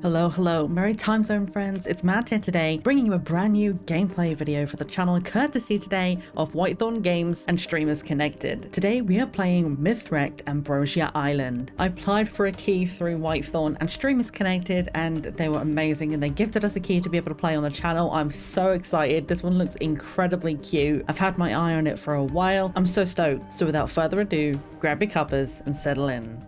Hello, merry time zone friends, it's Matt here today, bringing you a brand new gameplay video for the channel courtesy today of Whitethorn Games and Streamers Connected. Today we are playing Mythwrecked Ambrosia Island. I applied for a key through Whitethorn and Streamers Connected and they were amazing and they gifted us a key to be able to play on the channel. I'm so excited, this one looks incredibly cute. I've had my eye on it for a while, I'm so stoked. So without further ado, grab your cuppers and settle in.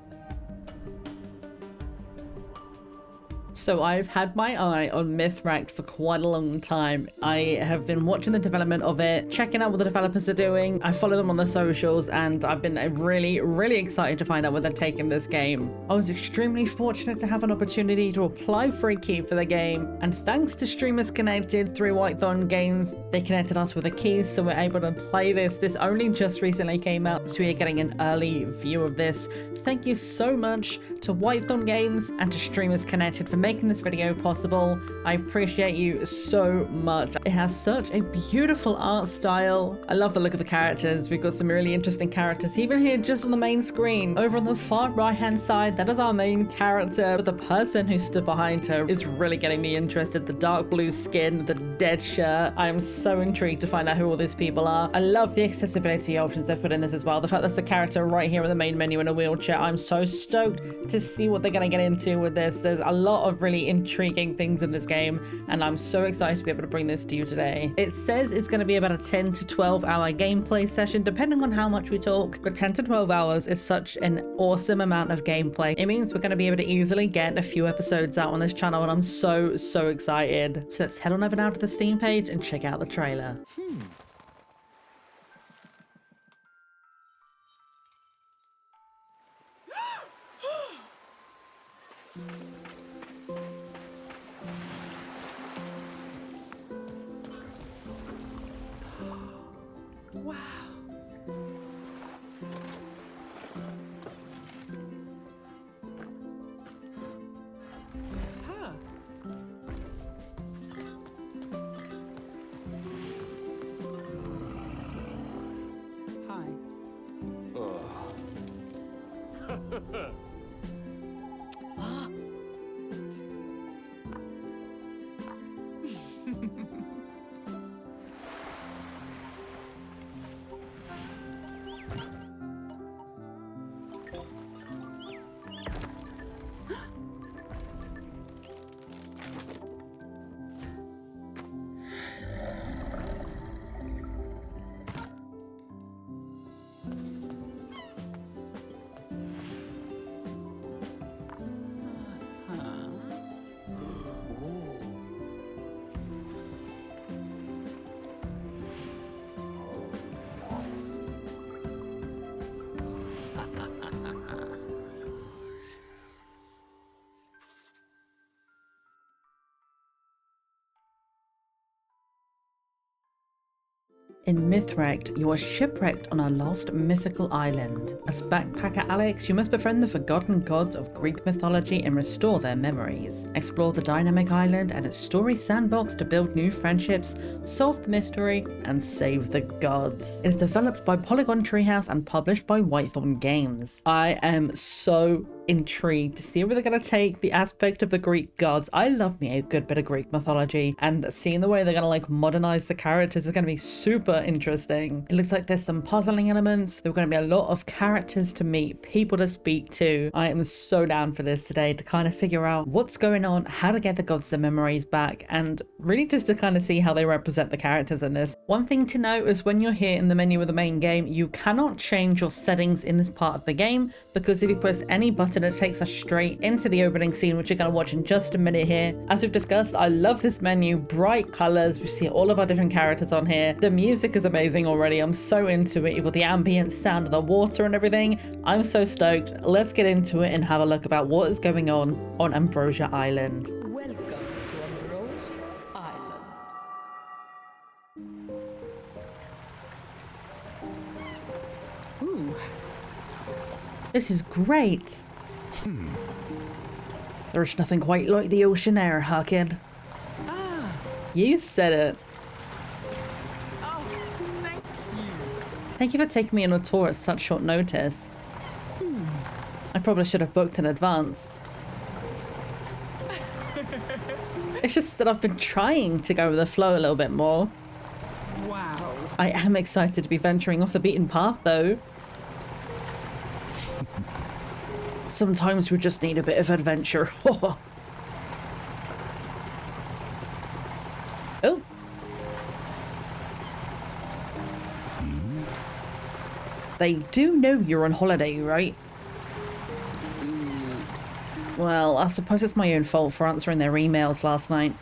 So I've had my eye on Mythwrecked for quite a long time. I have been watching the development of it, checking out what the developers are doing. I follow them on the socials and I've been really excited to find out where they're taking this game. I was extremely fortunate to have an opportunity to apply for a key for the game, and thanks to Streamers Connected through Whitethorn Games, they connected us with a key so we're able to play this. This only just recently came out, so we are getting an early view of this. Thank you so much to Whitethorn Games and to Streamers Connected for making this video possible. I appreciate you so much. It has such a beautiful art style. I love the look of the characters. We've got some really interesting characters even here just on the main screen. Over on the far right hand side, that is our main character, but the person who stood behind her is really getting me interested. The dark blue skin, the dead shirt. I am so intrigued to find out who all these people are. I love the accessibility options they've put in this as well. The fact that's the character right here in the main menu in a wheelchair. I'm so stoked to see what they're going to get into with this. There's a lot of really intriguing things in this game and I'm so excited to be able to bring this to you today. It says it's going to be about a 10 to 12 hour gameplay session depending on how much we talk, but 10 to 12 hours is such an awesome amount of gameplay. It means we're going to be able to easily get a few episodes out on this channel and I'm so excited. So let's head on over now to the Steam page and check out the trailer. Wow. Huh. Hi. Ah. In Mythwrecked, you are shipwrecked on a lost mythical island. As backpacker Alex, you must befriend the forgotten gods of Greek mythology and restore their memories. Explore the dynamic island and its story sandbox to build new friendships, solve the mystery, and save the gods. It is developed by Polygon Treehouse and published by Whitethorn Games. I am so intrigued to see where they're going to take the aspect of the Greek gods. I love me a good bit of Greek mythology, and seeing the way they're going to like modernize the characters is going to be super interesting. It looks like there's some puzzling elements. There are going to be a lot of characters to meet, people to speak to. I am so down for this today to kind of figure out what's going on, how to get the gods their memories back, and really just to kind of see how they represent the characters in this. One thing to note is when you're here in the menu of the main game, you cannot change your settings in this part of the game, because if you press any button, it takes us straight into the opening scene, which you're going to watch in just a minute here. As we've discussed, I love this menu, bright colors. We see all of our different characters on here. The music is amazing already. I'm so into it. You've got the ambient sound of the water and everything. I'm so stoked. Let's get into it and have a look about what is going on Ambrosia Island. Welcome to Ambrosia Island. Ooh. This is great. There's nothing quite like the ocean air, huh, kid? Ah. You said it. Oh, thank you. Thank you for taking me on a tour at such short notice. I probably should have booked in advance. It's just that I've been trying to go with the flow a little bit more. Wow. I am excited to be venturing off the beaten path, though. Sometimes we just need a bit of adventure. Oh. They do know you're on holiday, right? Well, I suppose it's my own fault for answering their emails last night.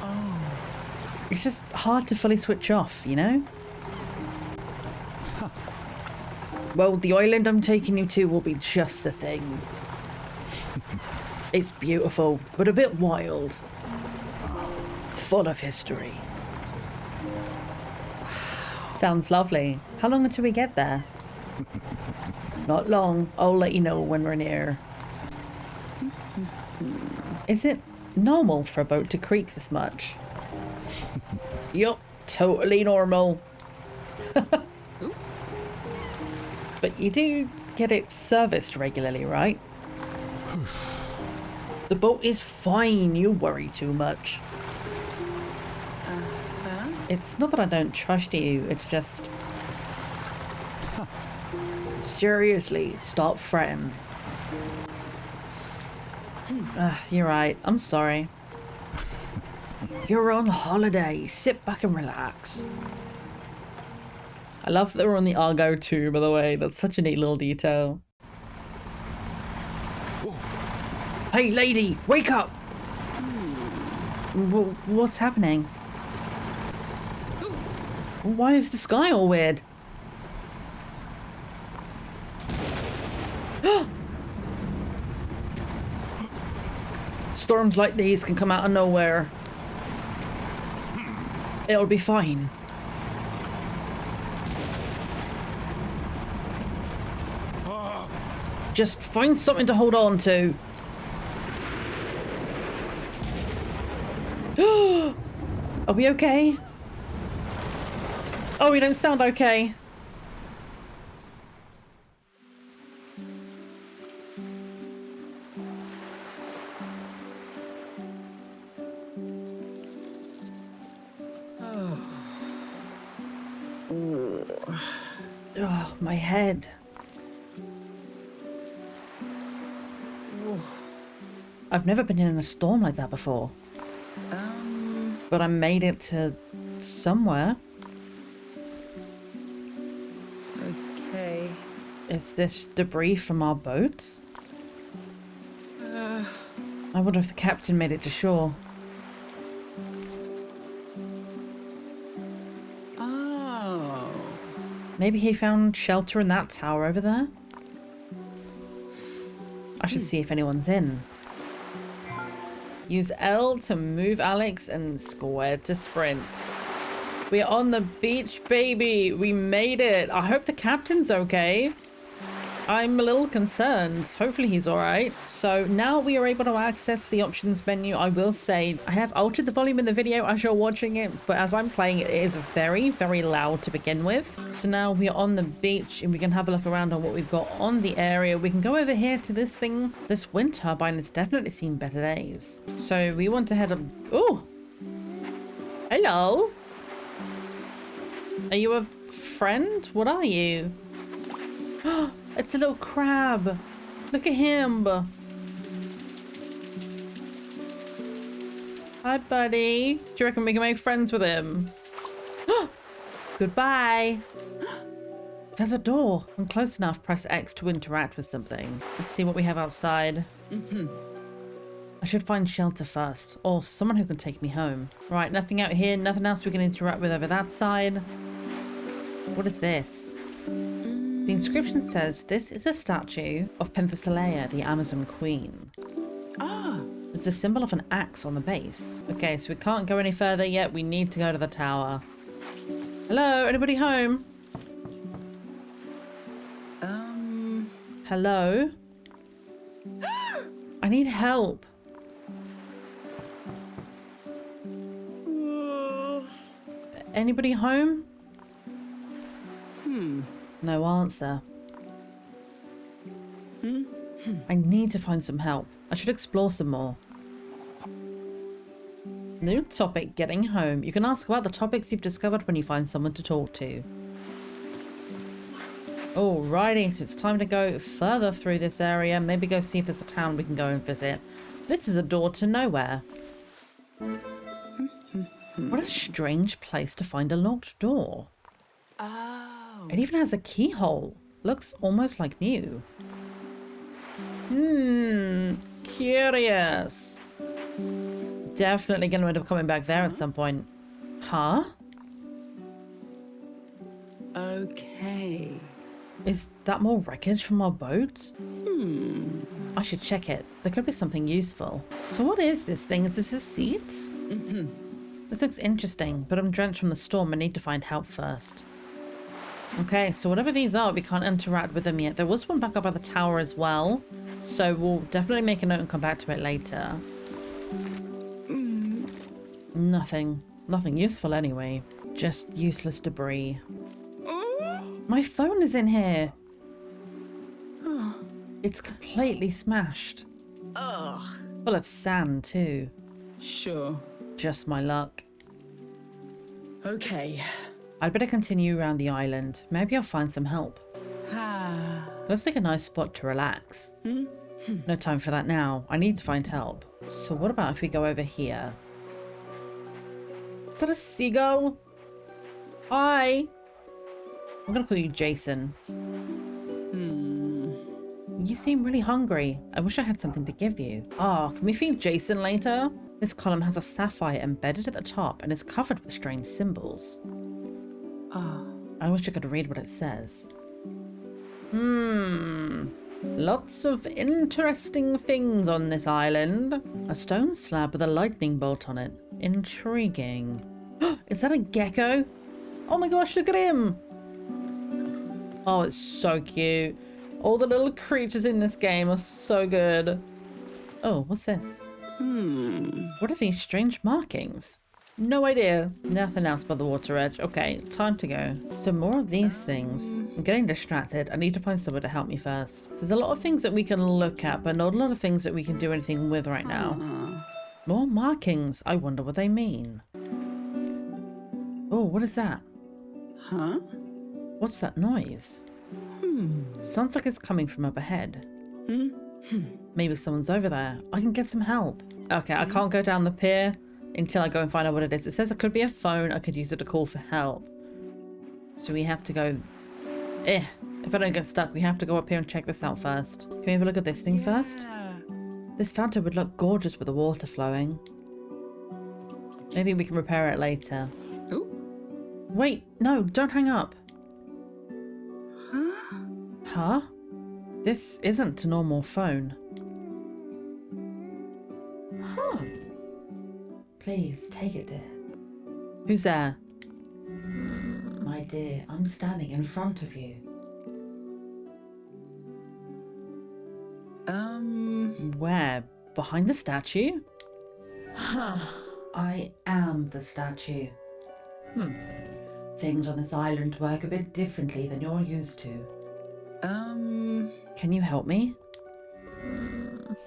Oh. It's just hard to fully switch off, you know? Well, the island I'm taking you to will be just the thing. It's beautiful, but a bit wild. Full of history. Sounds lovely. How long until we get there? Not long. I'll let you know when we're near. Is it normal for a boat to creak this much? Yup, totally normal. But you do get it serviced regularly, right? The boat is fine, you worry too much. It's not that I don't trust you, it's just... Seriously, stop fretting. You're right, I'm sorry. You're on holiday, sit back and relax. I love that we're on the Argo too, by the way. That's such a neat little detail. Hey, lady, wake up! What's happening? Why is the sky all weird? Storms like these can come out of nowhere. It'll be fine. Just find something to hold on to. Are we okay? Oh, we don't sound okay. Oh, my head. I've never been in a storm like that before. But I made it to somewhere. Okay. Is this debris from our boat? I wonder if the captain made it to shore. Oh. Maybe he found shelter in that tower over there? I should see if anyone's in. Use L to move Alex and square to sprint. We're on the beach, baby. We made it. I hope the captain's okay. I'm a little concerned. Hopefully he's all right. So now we are able to access the options menu. I will say I have altered the volume in the video as you're watching it, but as I'm playing it, it is very, very loud to begin with. So now we are on the beach and we can have a look around on what we've got on the area. We can go over here to this thing. This wind turbine has definitely seen better days. So we want to head up. Oh, hello. Are you a friend? What are you? It's a little crab. Look at him. Hi, buddy. Do you reckon we can make friends with him? Goodbye. There's a door. I'm close enough. Press X to interact with something. Let's see what we have outside. I should find shelter first, or someone who can take me home. Right, nothing out here. Nothing else we can interact with over that side. What is this? The inscription says this is a statue of Penthesilea, the Amazon queen. Ah. It's a symbol of an axe on the base. Okay, so we can't go any further yet. We need to go to the tower. Hello, anybody home? Hello? I need help. Anybody home? No answer. I need to find some help. I should explore some more. New topic, getting home. You can ask about the topics you've discovered when you find someone to talk to. Alrighty, so it's time to go further through this area. Maybe go see if there's a town we can go and visit. This is a door to nowhere. What a strange place to find a locked door. Oh. It even has a keyhole. Looks almost like new. Curious. Definitely gonna end up coming back there at some point. Huh? Okay. Is that more wreckage from our boat? I should check it. There could be something useful. So what is this thing? Is this a seat? This looks interesting, but I'm drenched from the storm and need to find help first. Okay, so whatever these are, we can't interact with them yet. There was one back up by the tower as well, so we'll definitely make a note and come back to it later. Nothing useful anyway. Just useless debris. My phone is in here. It's completely smashed. Ugh. Full of sand too. Sure. Just my luck. Okay. I'd better continue around the island. Maybe I'll find some help. Ah. Looks like a nice spot to relax. No time for that now. I need to find help. So what about if we go over here? Is that a seagull? Hi. I'm gonna call you Jason. You seem really hungry. I wish I had something to give you. Oh, can we feed Jason later? This column has a sapphire embedded at the top and is covered with strange symbols. I wish I could read what it says. Lots of interesting things on this island. A stone slab with a lightning bolt on it. Intriguing. Is that a gecko? Oh my gosh, look at him! Oh, it's so cute. All the little creatures in this game are so good. Oh, what's this? What are these strange markings? No idea. Nothing else by the water edge. Okay, time to go. So more of these things. I'm getting distracted. I need to find someone to help me first. There's a lot of things that we can look at, but not a lot of things that we can do anything with right now. More markings. I wonder what they mean. Oh, what is that? Huh? What's that noise? Sounds like it's coming from up ahead. Maybe someone's over there. I can get some help. Okay, I can't go down the pier until I go and find out what it is. It says it could be a phone. I could use it to call for help. So we have to go... if I don't get stuck, we have to go up here and check this out first. Can we have a look at this thing first? This fountain would look gorgeous with the water flowing. Maybe we can repair it later. Ooh. Wait, no, don't hang up. Huh? This isn't a normal phone. Please, take it, dear. Who's there? My dear, I'm standing in front of you. Where? Behind the statue? I am the statue. Things on this island work a bit differently than you're used to. Can you help me?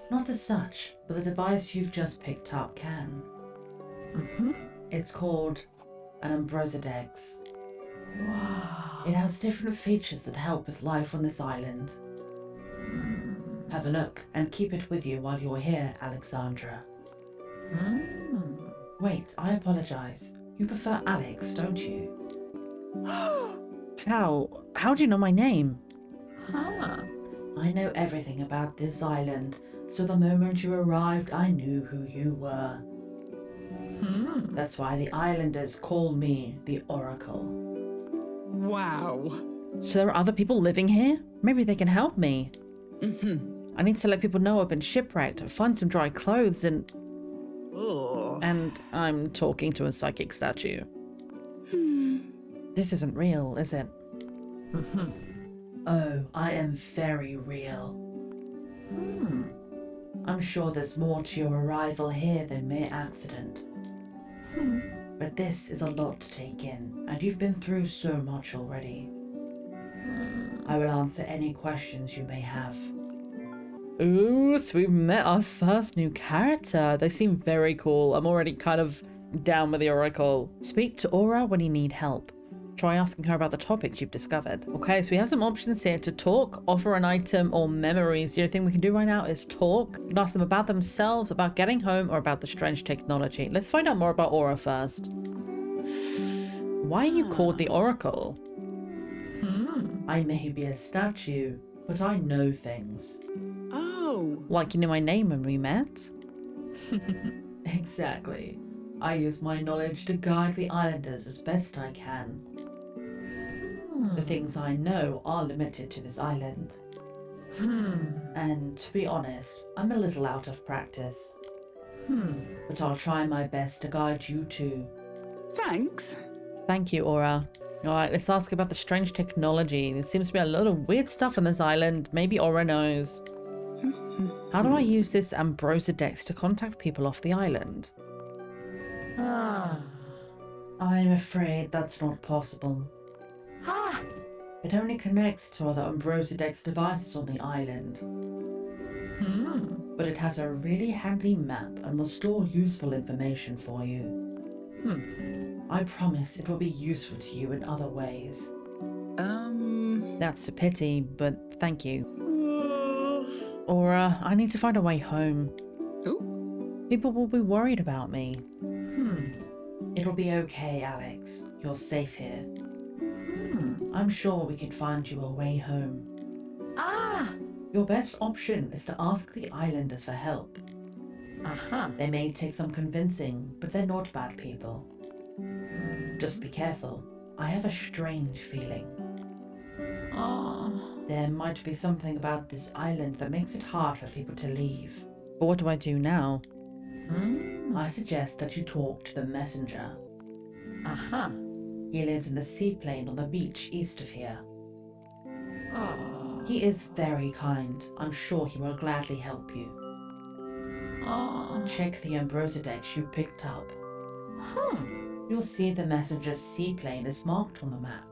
Not as such, but the device you've just picked up can. It's called an Ambrosia Dex. Wow. It has different features that help with life on this island. Have a look and keep it with you while you're here, Alexandra. Wait, I apologize. You prefer Alex, don't you? How do you know my name? I know everything about this island, so the moment you arrived, I knew who you were. That's why the islanders call me the Oracle. Wow. So there are other people living here? Maybe they can help me. I need to let people know I've been shipwrecked, find some dry clothes, and I'm talking to a psychic statue. This isn't real, is it? Oh, I am very real. I'm sure there's more to your arrival here than mere accident. But this is a lot to take in, and you've been through so much already. I will answer any questions you may have. Ooh, so we've met our first new character. They seem very cool. I'm already kind of down with the Oracle. Speak to Aura when you need help. Try asking her about the topics you've discovered. Okay, so we have some options here to talk, offer an item, or memories. The only thing we can do right now is talk. We can ask them about themselves, about getting home, or about the strange technology. Let's find out more about Aura first. Why are you called the Oracle? I may be a statue, but I know things. Oh. Like you knew my name when we met? Exactly. I use my knowledge to guide the islanders as best I can. The things I know are limited to this island. And to be honest, I'm a little out of practice. But I'll try my best to guide you too. Thanks. Thank you, Aura. Alright, let's ask about the strange technology. There seems to be a lot of weird stuff on this island. Maybe Aura knows. How do I use this Ambrosia Dex to contact people off the island? I'm afraid that's not possible. It only connects to other Ambrosia Dex devices on the island. But it has a really handy map and will store useful information for you. I promise it will be useful to you in other ways. That's a pity, but thank you. Aura, I need to find a way home. Ooh. People will be worried about me. It'll be okay, Alex. You're safe here. I'm sure we can find you a way home. Your best option is to ask the islanders for help. They may take some convincing, but they're not bad people. Just be careful. I have a strange feeling. There might be something about this island that makes it hard for people to leave. But what do I do now? I suggest that you talk to the messenger. He lives in the seaplane on the beach east of here. He is very kind. I'm sure he will gladly help you. Check the Ambrosia Dex you picked up. You'll see the messenger's seaplane is marked on the map.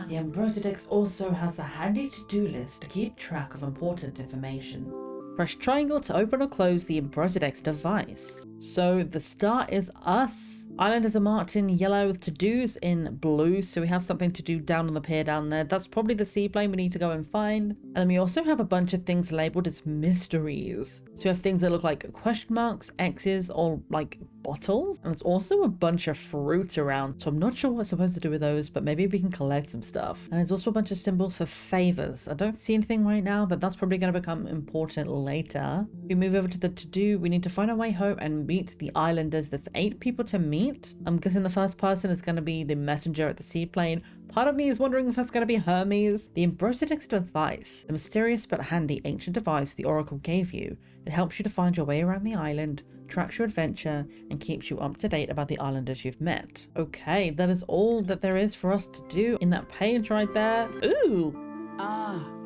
The Ambrosia Dex also has a handy to-do list to keep track of important information. Press triangle to open or close the Ambrosia Dex device. So the start is us. Islanders are marked in yellow with to-dos in blue, so we have something to do down on the pier down there. That's probably the seaplane we need to go and find. And then we also have a bunch of things labeled as mysteries. So we have things that look like question marks, X's, or like bottles. And there's also a bunch of fruit around, so I'm not sure what we're supposed to do with those, but maybe we can collect some stuff. And there's also a bunch of symbols for favors. I don't see anything right now, but that's probably going to become important later. We move over to the to-do. We need to find our way home and meet the islanders. There's 8 people to meet. I'm guessing the first person is going to be the messenger at the seaplane. Part of me is wondering if that's going to be Hermes. The Ambrosia Dex device, the mysterious but handy ancient device the Oracle gave you. It helps you to find your way around the island, tracks your adventure, and keeps you up to date about the islanders you've met. Okay, that is all that there is for us to do in that page right there. Ooh!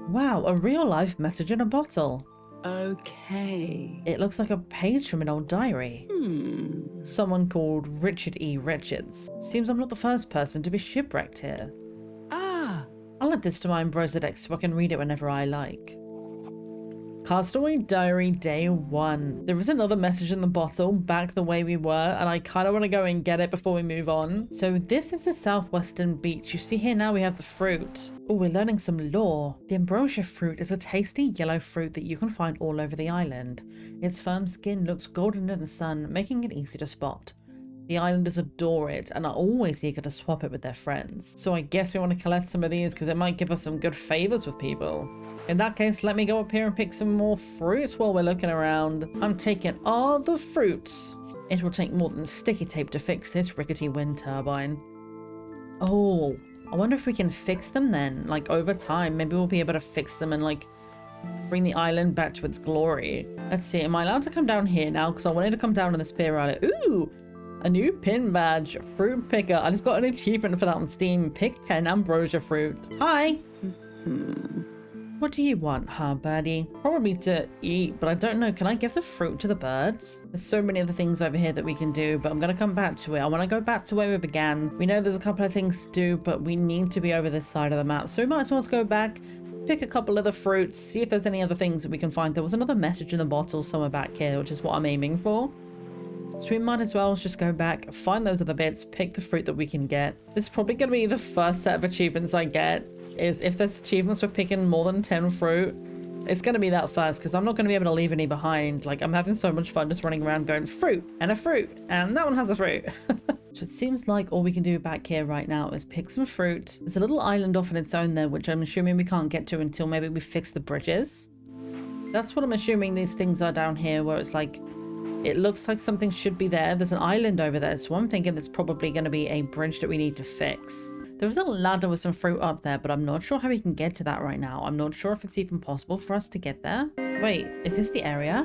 Wow, a real life message in a bottle. Okay. It looks like a page from an old diary. Someone called Richard E. Richards. Seems I'm not the first person to be shipwrecked here. I'll add this to my Ambrosia Dex so I can read it whenever I like. Castaway Diary Day 1. There is another message in the bottle, back the way we were, and I kind of want to go and get it before we move on. So this is the southwestern beach. You see here now we have the fruit. Oh, we're learning some lore. The ambrosia fruit is a tasty yellow fruit that you can find all over the island. Its firm skin looks golden in the sun, making it easy to spot. The islanders adore it and are always eager to swap it with their friends. So I guess we want to collect some of these because it might give us some good favors with people. In that case, let me go up here and pick some more fruit while we're looking around. I'm taking all the fruits. It will take more than sticky tape to fix this rickety wind turbine. Oh, I wonder if we can fix them then. Like over time, maybe we'll be able to fix them and like bring the island back to its glory. Let's see, am I allowed to come down here now? Because I wanted to come down on this pier earlier. Ooh, a new pin badge, fruit picker. I just got an achievement for that on Steam. Pick 10 ambrosia fruit. Hi. What do you want, huh, birdie? Probably to eat, but I don't know. Can I give the fruit to the birds? There's so many other things over here that we can do, but I'm going to come back to it. I want to go back to where we began. We know there's a couple of things to do, but we need to be over this side of the map. So we might as well go back, pick a couple of the fruits, see if there's any other things that we can find. There was another message in the bottle somewhere back here, which is what I'm aiming for. So we might as well just go back, find those other bits, pick the fruit that we can get. This is probably going to be the first set of achievements I get, is if there's achievements for picking more than 10 fruit, it's going to be that first, because I'm not going to be able to leave any behind. Like, I'm having so much fun just running around going fruit, and a fruit, and that one has a fruit. So it seems like all we can do back here right now is pick some fruit. There's a little island off on its own there, which I'm assuming we can't get to until maybe we fix the bridges. That's what I'm assuming these things are down here, where it's like, it looks like something should be there. There's an island over there, so I'm thinking there's probably going to be a bridge that we need to fix. There was a ladder with some fruit up there, but I'm not sure how we can get to that right now. I'm not sure if it's even possible for us to get there. Wait, is this the area?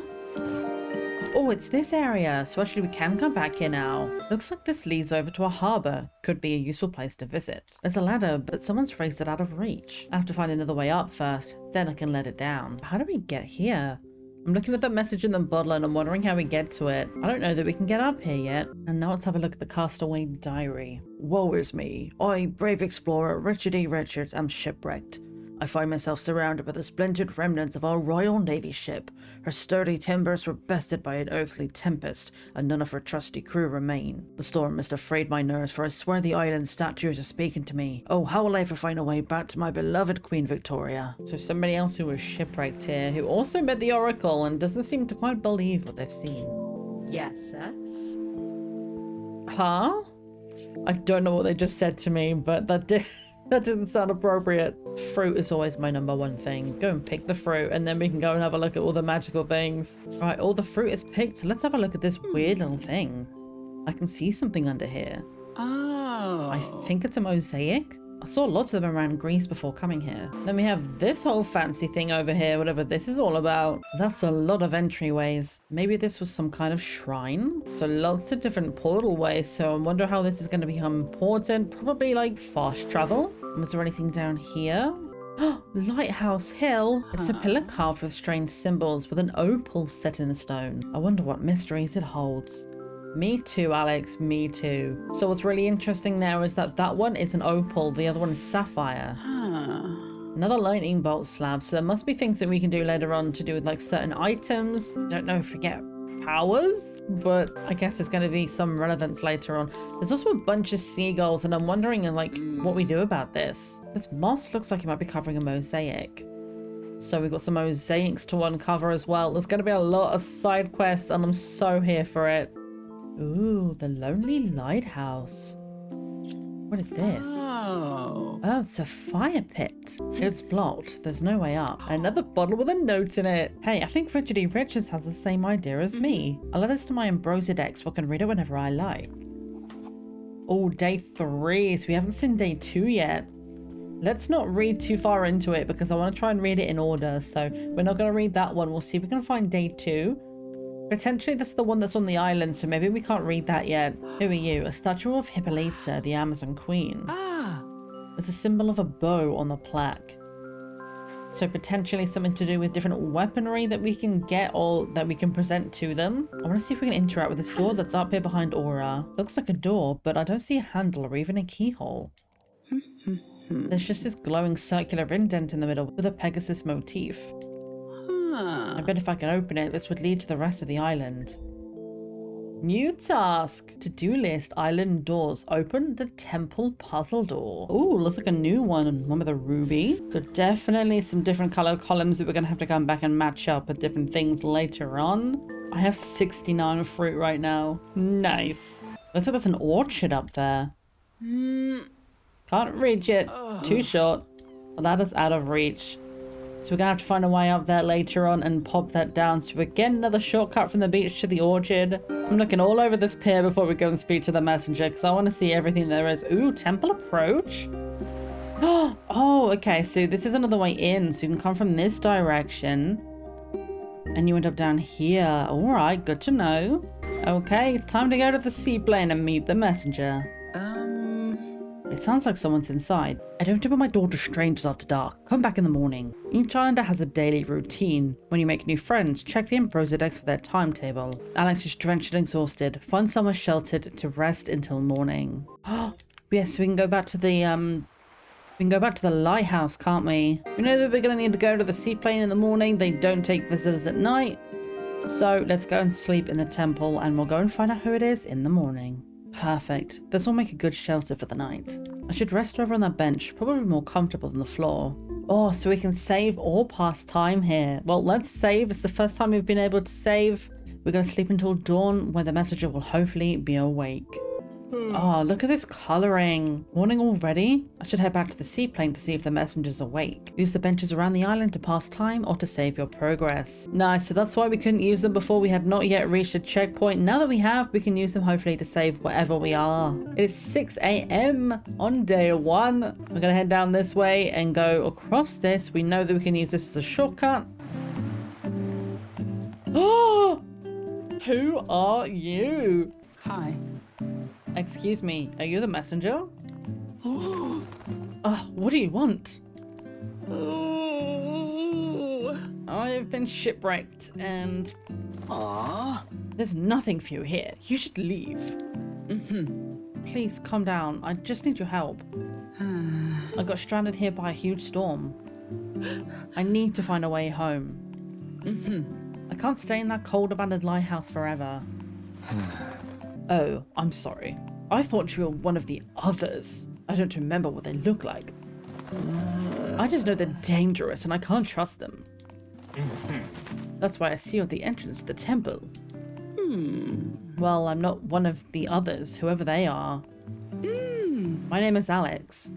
Oh, it's this area. So actually we can come back here now. Looks like this leads over to a harbour. Could be a useful place to visit. There's a ladder, but someone's raised it out of reach. I have to find another way up first, then I can let it down. How do we get here? I'm looking at that message in the bottle and I'm wondering how we get to it. I don't know that we can get up here yet. And now let's have a look at the Castaway Diary. Woe is me. I, brave explorer Richard E. Richards, am shipwrecked. I find myself surrounded by the splintered remnants of our Royal Navy ship. Her sturdy timbers were bested by an earthly tempest, and none of her trusty crew remain. The storm must have frayed my nerves, for I swear the island statues are speaking to me. Oh, how will I ever find a way back to my beloved Queen Victoria? So somebody else who was shipwrecked here, who also met the Oracle and doesn't seem to quite believe what they've seen. Yes. Huh? I don't know what they just said to me, but that didn't sound appropriate. Fruit is always my number one thing. Go and pick the fruit and then we can go and have a look at all the magical things. Right, all the fruit is picked. So let's have a look at this weird little thing. I can see something under here. Oh. I think it's a mosaic. I saw lots of them around Greece before coming here. Then we have this whole fancy thing over here, whatever this is all about. That's a lot of entryways. Maybe this was some kind of shrine. So lots of different portal ways. So I wonder how this is going to become important. Probably like fast travel. Was there anything down here? Lighthouse Hill. It's a pillar carved with strange symbols with an opal set in the stone. I wonder what mysteries it holds. Me too, Alex, me too. So what's really interesting there is that one is an opal, the other one is sapphire. Another lightning bolt slab, so there must be things that we can do later on to do with like certain items. Don't know if we get powers, but I guess there's going to be some relevance later on. There's also a bunch of seagulls and I'm wondering like what we do about this. This moss looks like it might be covering a mosaic. So we've got some mosaics to uncover as well. There's going to be a lot of side quests and I'm so here for it. Ooh, the Lonely Lighthouse. What is this? Oh. Oh, it's a fire pit. It's blocked. There's no way up. Another bottle with a note in it. Hey, I think Richard E. Richards has the same idea as me. I'll add this to my Ambrosia deck so I can read it whenever I like. Oh, day 3. So we haven't seen day 2 yet. Let's not read too far into it because I want to try and read it in order. So we're not going to read that one. We'll see if we can find day 2. Potentially that's the one that's on the island, so maybe we can't read that yet. Who are you? A statue of Hippolyta, the Amazon Queen. Ah. There's a symbol of a bow on the plaque. So potentially something to do with different weaponry that we can get or that we can present to them. I want to see if we can interact with this door that's up here behind Aura. Looks like a door, but I don't see a handle or even a keyhole. There's just this glowing circular indent in the middle with a Pegasus motif. I bet if I can open it, this would lead to the rest of the island. New task. To-do list. Island doors. Open the temple puzzle door. Ooh, looks like a new one. One with a ruby. So definitely some different color columns that we're going to have to come back and match up with different things later on. I have 69 fruit right now. Nice. Looks like there's an orchard up there. Can't reach it. Too short. Well, that is out of reach. So we're going to have to find a way up there later on and pop that down. So again, another shortcut from the beach to the orchard. I'm looking all over this pier before we go and speak to the messenger because I want to see everything there is. Ooh, temple approach. Oh, okay. So this is another way in. So you can come from this direction. And you end up down here. All right, good to know. Okay, it's time to go to the seaplane and meet the messenger. It sounds like someone's inside. I don't open my door to strangers after dark. Come back in the morning. Each islander has a daily routine. When you make new friends, check the Ambrosia decks for their timetable. Alex is drenched and exhausted. Find somewhere sheltered to rest until morning. Yes, we can go back to the We can go back to the lighthouse, can't we? We know that we're going to need to go to the seaplane in the morning. They don't take visitors at night. So let's go and sleep in the temple and we'll go and find out who it is in the morning. Perfect. This will make a good shelter for the night. I should rest over on that bench, probably more comfortable than the floor. Oh, so we can save or pass time here. Well, let's save. It's the first time we've been able to save. We're going to sleep until dawn, where the messenger will hopefully be awake. Oh, look at this colouring. Morning already? I should head back to the seaplane to see if the messenger's awake. Use the benches around the island to pass time or to save your progress. Nice, so that's why we couldn't use them before. We had not yet reached a checkpoint. Now that we have, we can use them hopefully to save wherever we are. It is 6 a.m. on day 1. We're going to head down this way and go across this. We know that we can use this as a shortcut. Oh! Who are you? Hi. Excuse me, are you the messenger? What do you want? I have been shipwrecked and... there's nothing for you here. You should leave. Please calm down. I just need your help. I got stranded here by a huge storm. I need to find a way home. I can't stay in that cold abandoned lighthouse forever. Oh, I'm sorry. I thought you were one of the others. I don't remember what they look like. I just know they're dangerous and I can't trust them. That's why I sealed the entrance to the temple. Well, I'm not one of the others, whoever they are. My name is Alex.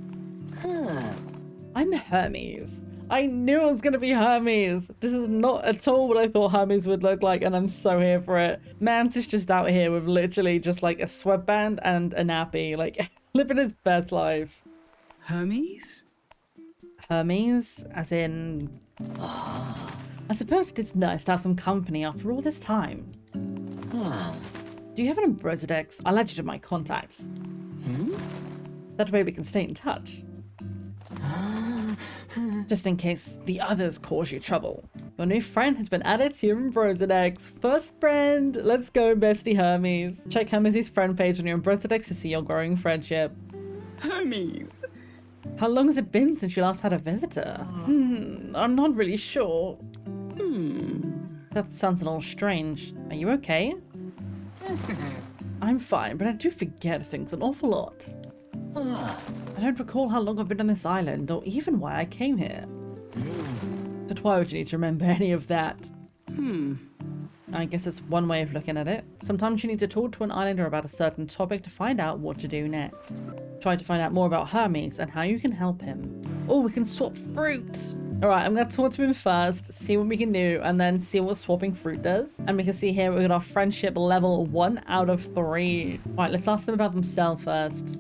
I'm Hermes. I knew it was going to be Hermes. This is not at all what I thought Hermes would look like, and I'm so here for it. Mance is just out here with literally just like a sweatband and a nappy, like living his best life. Hermes? Hermes, as in... I suppose it's nice to have some company after all this time. Do you have an Ambrosia Dex? I'll add you to my contacts. That way we can stay in touch. Just in case the others cause you trouble. Your new friend has been added to your Ambrosia Dex. First friend! Let's go, bestie Hermes. Check Hermes' friend page on your Ambrosia Dex to see your growing friendship. Hermes! How long has it been since you last had a visitor? I'm not really sure. That sounds a little strange. Are you okay? I'm fine, but I do forget things an awful lot. I don't recall how long I've been on this island, or even why I came here. But why would you need to remember any of that? I guess it's one way of looking at it. Sometimes you need to talk to an islander about a certain topic to find out what to do next. Try to find out more about Hermes and how you can help him. Oh, we can swap fruit! Alright, I'm going to talk to him first, see what we can do, and then see what swapping fruit does. And we can see here we got our friendship level 1 out of 3. Alright, let's ask them about themselves first.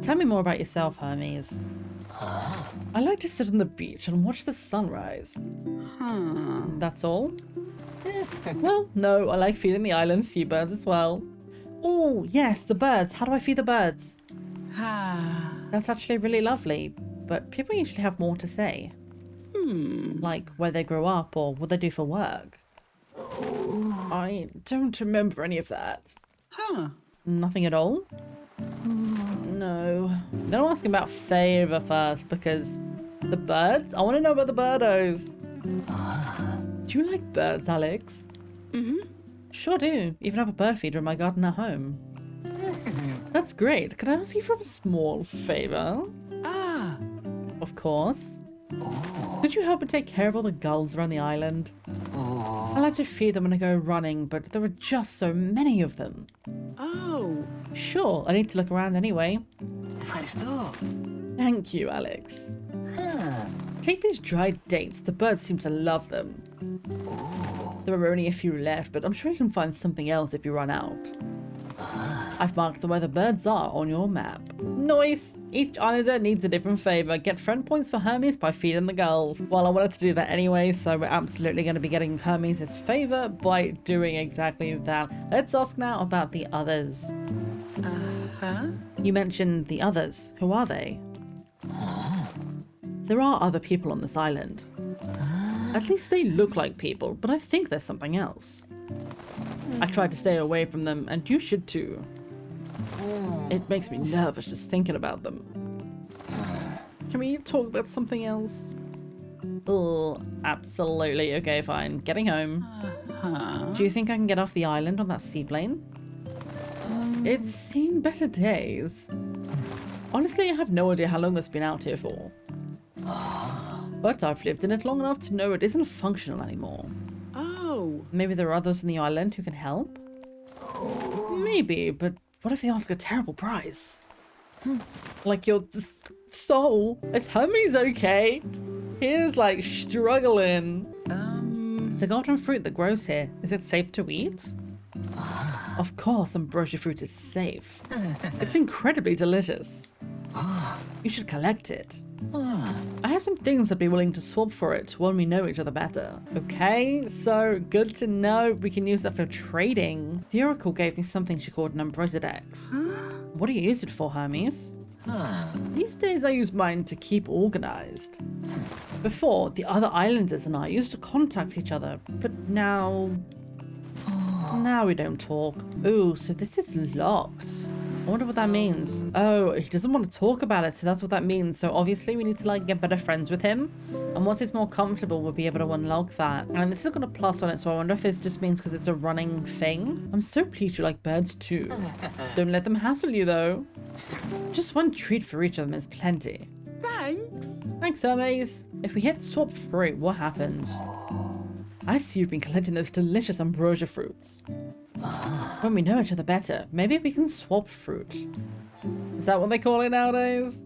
Tell me more about yourself, Hermes. I like to sit on the beach and watch the sunrise. That's all? Well, no, I like feeding the island seabirds as well. Oh, yes, the birds. How do I feed the birds? That's actually really lovely, but people usually have more to say. Like where they grew up or what they do for work. I don't remember any of that. Nothing at all? No. I'm gonna ask him about favour first because the birds? I want to know about the birdos. Do you like birds, Alex? Sure do. Even have a bird feeder in my garden at home. That's great. Could I ask you for a small favour? Of course. Could you help me take care of all the gulls around the island? I like to feed them when I go running, but there are just so many of them. Sure, I need to look around anyway. Thank you, Alex. Take these dried dates. The birds seem to love them. There are only a few left, but I'm sure you can find something else if you run out. I've marked where the birds are on your map. Nice! Each islander needs a different favour. Get friend points for Hermes by feeding the gulls. Well, I wanted to do that anyway, so we're absolutely going to be getting Hermes' favour by doing exactly that. Let's ask now about the others. You mentioned the others. Who are they? There are other people on this island. At least they look like people, but I think there's something else. I tried to stay away from them, and you should too. It makes me nervous just thinking about them. Can we talk about something else? Oh, absolutely. Okay, fine. Getting home. Do you think I can get off the island on that seaplane? It's seen better days. Honestly, I have no idea how long it's been out here for. But I've lived in it long enough to know it isn't functional anymore. Oh. Maybe there are others on the island who can help? Maybe, but what if they ask a terrible price? Like your soul? Is Hermes okay? He is like struggling. The golden fruit that grows here, is it safe to eat? Of course, ambrosia fruit is safe. It's incredibly delicious. You should collect it. I have some things I'd be willing to swap for it when we know each other better. Okay, so good to know. We can use that for trading. The Oracle gave me something she called an Ambrosia Dex. What do you use it for, Hermes? These days I use mine to keep organized. Before, the other islanders and I used to contact each other, but now we don't talk. Ooh, so this is locked. I wonder what that means. Oh, he doesn't want to talk about it, so that's what that means. So obviously we need to like get better friends with him. And once he's more comfortable, we'll be able to unlock that. And this has got a plus on it, so I wonder if this just means because it's a running thing. I'm so pleased you like birds too. Don't let them hassle you though. Just one treat for each of them is plenty. Thanks. Thanks, Hermes. If we hit swap fruit, what happens? I see you've been collecting those delicious ambrosia fruits. When we know each other better, maybe we can swap fruit. Is that what they call it nowadays?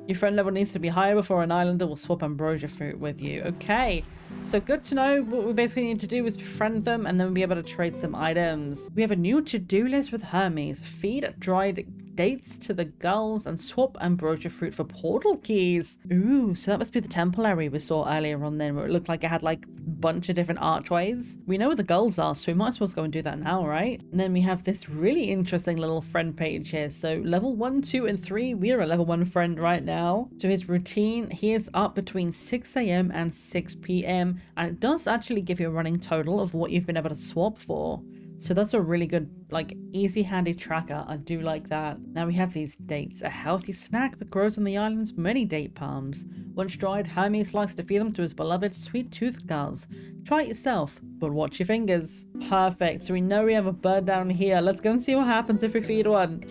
Your friend level needs to be higher before an islander will swap ambrosia fruit with you. Okay, so good to know. What we basically need to do is befriend them and then we'll be able to trade some items. We have a new to-do list with Hermes. Feed dried dates to the gulls and swap ambrosia fruit for portal keys. Ooh, so that must be the temple area we saw earlier on then where it looked like it had like a bunch of different archways. We know where the gulls are, so we might as well go and do that now, right? And then we have this really interesting little friend page here. So level 1, 2, and 3, we are a level 1 friend right now. So his routine, he is up between 6 a.m. and 6 p.m. and it does actually give you a running total of what you've been able to swap for. So that's a really good, like, easy, handy tracker. I do like that. Now we have these dates, a healthy snack that grows on the island's many date palms. Once dried, Hermes likes to feed them to his beloved sweet-toothed gulls. Try it yourself, but watch your fingers. Perfect. So we know we have a bird down here. Let's go and see what happens if we feed one.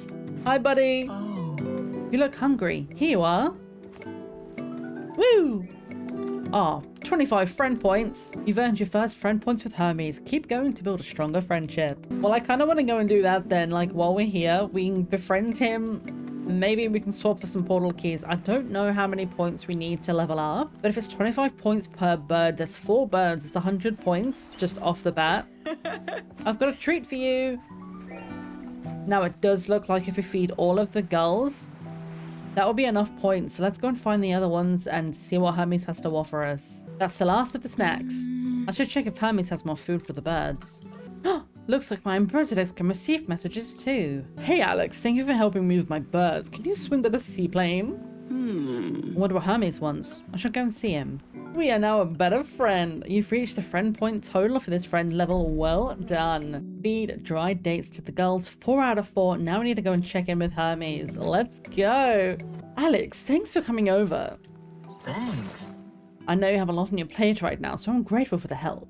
Hi, buddy. Oh. You look hungry. Here you are. Woo! Ah, 25 friend points. You've earned your first friend points with Hermes. Keep going to build a stronger friendship. Well, I kind of want to go and do that then. Like, while we're here, we can befriend him. Maybe we can swap for some portal keys. I don't know how many points we need to level up. But if it's 25 points per bird, there's 4 birds. It's 100 points just off the bat. I've got a treat for you. Now, it does look like if we feed all of the gulls, that will be enough points, so let's go and find the other ones and see what Hermes has to offer us. That's the last of the snacks. I should check if Hermes has more food for the birds. Looks like my Ambrosia Dex can receive messages too. Hey Alex, thank you for helping me with my birds. Can you swing by the seaplane? I wonder what Hermes wants. I should go and see him. We are now a better friend. You've reached the friend point total for this friend level. Well done. Feed dried dates to the gulls. 4 out of 4. Now we need to go and check in with Hermes. Let's go. Alex, thanks for coming over. Thanks. I know you have a lot on your plate right now, so I'm grateful for the help.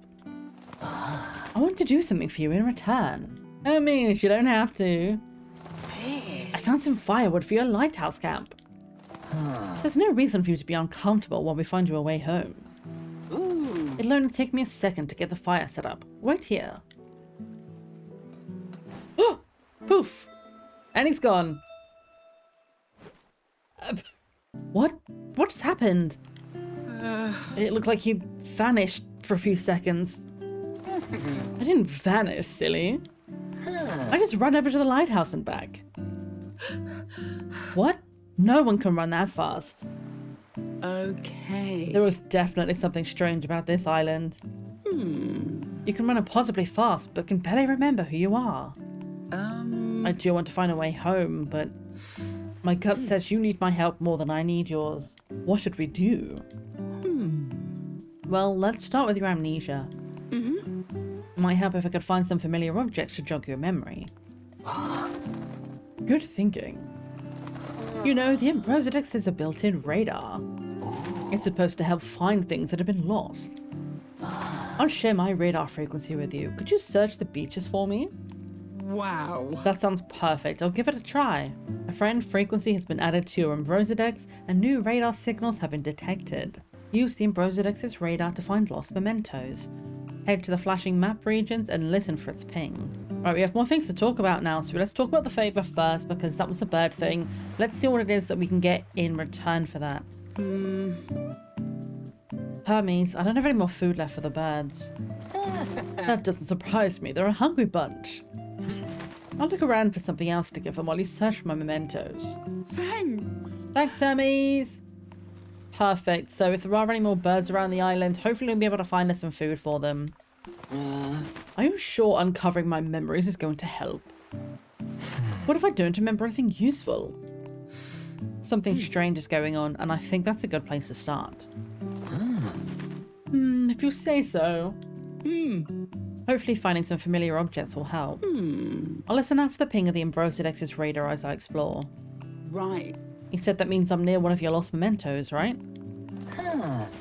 I want to do something for you in return. Hermes, you don't have to. Hey. I found some firewood for your lighthouse camp. There's no reason for you to be uncomfortable while we find you a way home. Ooh. It'll only take me a second to get the fire set up. Right here. Oh! Poof! And he's gone. What? What just happened? It looked like you vanished for a few seconds. I didn't vanish, silly. I just ran over to the lighthouse and back. What? No one can run that fast. Okay. There was definitely something strange about this island. You can run impossibly fast, but can barely remember who you are. I do want to find a way home, but my gut says you need my help more than I need yours. What should we do? Well, let's start with your amnesia. Might help if I could find some familiar objects to jog your memory. Good thinking. You know, the Ambrosia Dex is a built-in radar. It's supposed to help find things that have been lost. I'll share my radar frequency with you. Could you search the beaches for me? Wow. That sounds perfect. I'll give it a try. A friend frequency has been added to your Ambrosia Dex and new radar signals have been detected. Use the Ambrosia Dex's radar to find lost mementos. Head to the flashing map regions and listen for its ping. Right, we have more things to talk about now, so let's talk about the favour first because that was the bird thing. Let's see what it is that we can get in return for that. Hermes, I don't have any more food left for the birds. That doesn't surprise me, they're a hungry bunch. I'll look around for something else to give them while you search for my mementos. Thanks. Thanks, Hermes! Perfect, so if there are any more birds around the island, hopefully we'll be able to find us some food for them. Are you sure uncovering my memories is going to help? What if I don't remember anything useful? Something strange is going on, and I think that's a good place to start. If you say so. Hopefully finding some familiar objects will help. I'll listen out for the ping of the Ambrosia Dex's radar as I explore. Right. You said that means I'm near one of your lost mementos, right?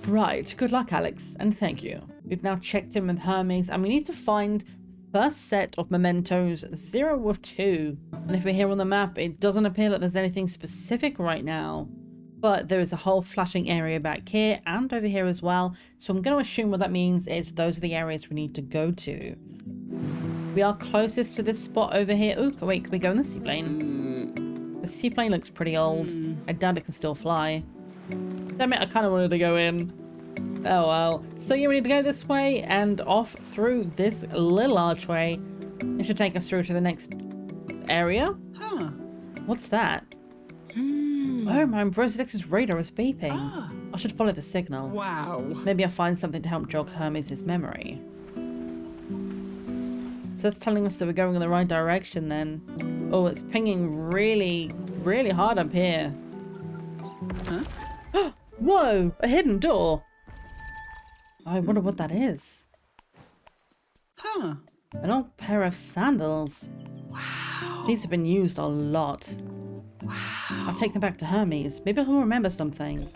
Right, good luck, Alex, and thank you. We've now checked in with Hermes, and we need to find first set of mementos 0 of 2. And if we're here on the map, it doesn't appear like there's anything specific right now. But there is a whole flashing area back here and over here as well. So I'm going to assume what that means is those are the areas we need to go to. We are closest to this spot over here. Oh, wait, can we go in the seaplane? The seaplane looks pretty old. I doubt it can still fly. Damn it, I kind of wanted to go in. Oh well. So yeah, we need to go this way and off through this little archway. It should take us through to the next area. Huh. What's that? Oh, my Ambrosia Dex's radar is beeping. I should follow the signal. Wow. Maybe I'll find something to help jog Hermes' memory. So that's telling us that we're going in the right direction then. Oh, it's pinging really, really hard up here. Huh? Whoa, a hidden door. I wonder what that is. Huh. An old pair of sandals. Wow. These have been used a lot. Wow. I'll take them back to Hermes. Maybe he'll remember something.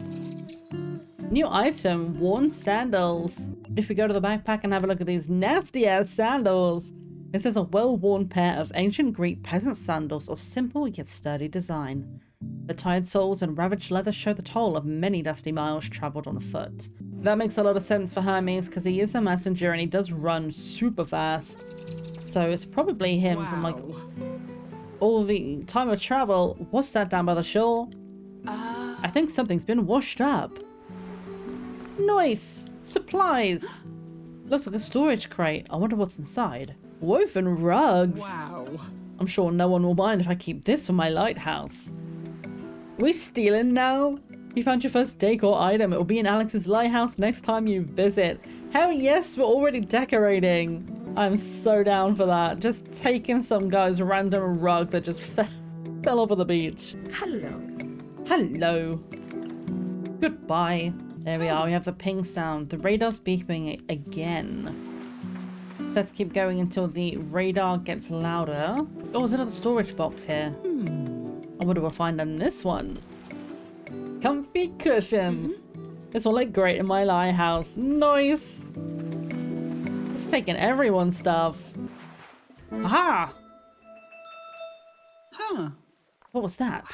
New item, worn sandals. If we go to the backpack and have a look at these nasty ass sandals. This is a well-worn pair of ancient Greek peasant sandals of simple yet sturdy design. The tired soles and ravaged leather show the toll of many dusty miles travelled on foot. That makes a lot of sense for Hermes because he is the messenger and he does run super fast. So it's probably him from like all the time of travel. What's that down by the shore? I think something's been washed up. Nice! Supplies! Looks like a storage crate. I wonder what's inside. Woven rugs! Wow. I'm sure no one will mind if I keep this for my lighthouse. Are we stealing now? You found your first decor item. It will be in Alex's lighthouse next time you visit. Hell yes, we're already decorating. I'm so down for that. Just taking some guy's random rug that just fell over the beach. Hello. Hello. Goodbye. There we are. We have the ping sound. The radar's beeping again. So let's keep going until the radar gets louder. Oh, there's another storage box here. I wonder what we'll find in this one. Comfy cushions. This will look great in my lighthouse. Nice. Just taking everyone's stuff. Aha! Huh. What was that?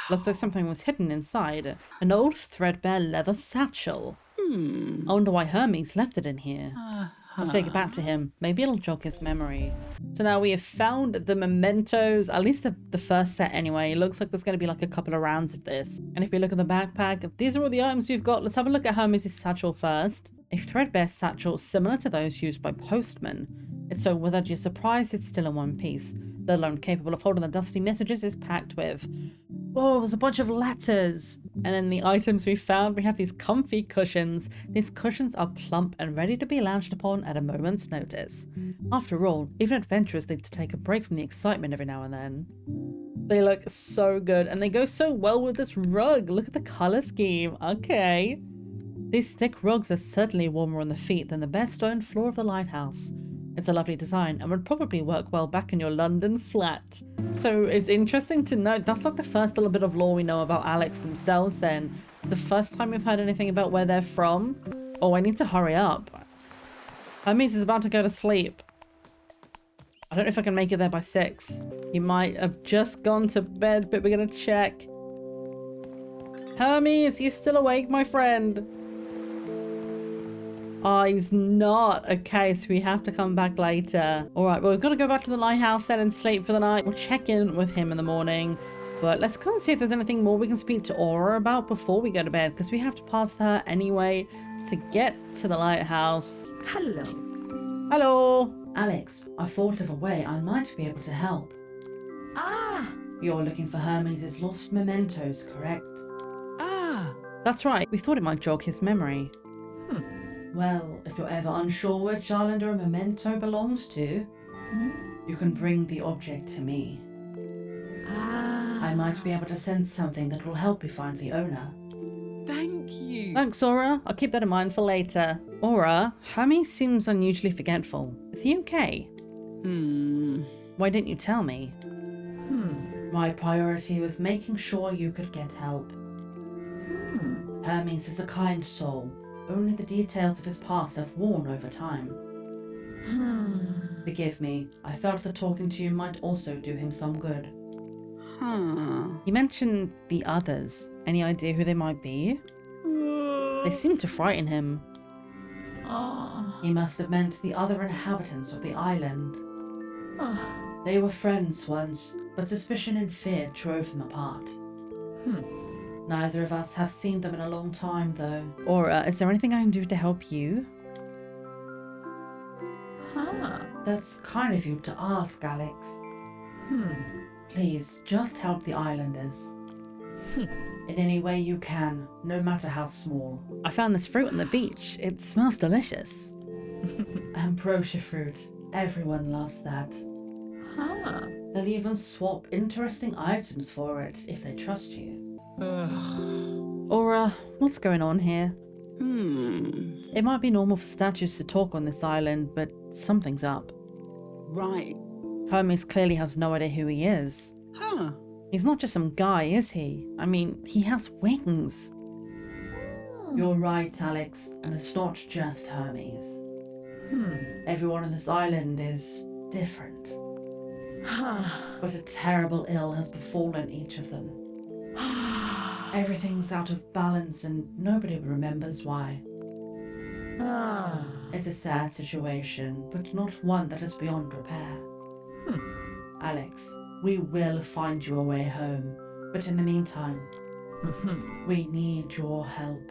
Looks like something was hidden inside. An old threadbare leather satchel. I wonder why Hermes left it in here. I'll take it back to him. Maybe it'll jog his memory. So now we have found the mementos, at least the first set anyway. It looks like there's going to be like a couple of rounds of this. And if we look at the backpack, these are all the items we've got. Let's have a look at Hermes' satchel first. A threadbare satchel similar to those used by postmen. It's so withered you're surprised it's still in one piece, let alone capable of holding the dusty messages it's packed with. Whoa, there's a bunch of letters. And then the items we found, we have these comfy cushions. These cushions are plump and ready to be lounged upon at a moment's notice. After all, even adventurers need to take a break from the excitement every now and then. They look so good and they go so well with this rug. Look at the color scheme. Okay. These thick rugs are certainly warmer on the feet than the bare stone floor of the lighthouse. It's a lovely design and would probably work well back in your London flat. So it's interesting to note that's like the first little bit of lore we know about Alex themselves then. It's the first time we've heard anything about where they're from. Oh, I need to hurry up. Hermes is about to go to sleep. I don't know if I can make it there by 6. He might have just gone to bed, but we're gonna check. Hermes, you still awake, my friend? Oh, he's not. Okay, so we have to come back later. All right, well, we've got to go back to the lighthouse then and sleep for the night. We'll check in with him in the morning. But let's go and see if there's anything more we can speak to Aura about before we go to bed, because we have to pass her anyway to get to the lighthouse. Hello. Hello. Alex, I thought of a way I might be able to help. Ah! You're looking for Hermes' lost mementos, correct? Ah, That's right. We thought it might jog his memory. Well, if you're ever unsure which islander a memento belongs to, you can bring the object to me. Ah! I might be able to sense something that will help you find the owner. thank you. Thanks, Aura. I'll keep that in mind for later. Aura, Hermes seems unusually forgetful. Is he okay? Why didn't you tell me? My priority was making sure you could get help. Hermes is a kind soul. Only the details of his past have worn over time. Forgive me, I felt that talking to you might also do him some good. Huh. You mentioned the others. Any idea who they might be? They seem to frighten him. He must have meant the other inhabitants of the island. They were friends once, but suspicion and fear drove them apart. Neither of us have seen them in a long time, though. Aura, is there anything I can do to help you? That's kind of you to ask, Alex. Please, just help the islanders. In any way you can, no matter how small. I found this fruit on the beach. It smells delicious. Ambrosia fruit. Everyone loves that. They'll even swap interesting items for it if they trust you. Aura, what's going on here? It might be normal for statues to talk on this island, but something's up. Right. Hermes clearly has no idea who he is. Huh. He's not just some guy, is he? I mean, he has wings. You're right, Alex, and it's not just Hermes. Everyone on this island is different. But a terrible ill has befallen each of them. Everything's out of balance and nobody remembers why. It's a sad situation, but not one that is beyond repair. Alex, we will find you a way home, but in the meantime, we need your help.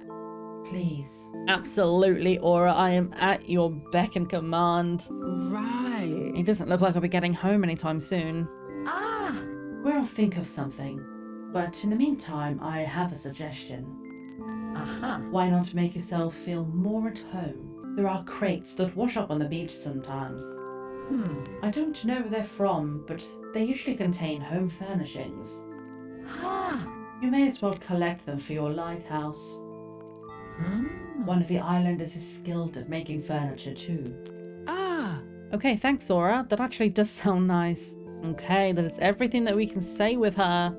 Please. Absolutely, Aura. I am at your beck and command. Right. It doesn't look like I'll be getting home anytime soon. We'll think of something. But in the meantime, I have a suggestion. Why not make yourself feel more at home? There are crates that wash up on the beach sometimes. I don't know where they're from, but they usually contain home furnishings. You may as well collect them for your lighthouse. One of the islanders is skilled at making furniture too. Ah. Okay, thanks, Aura. That actually does sound nice. Okay, that is everything that we can say with her.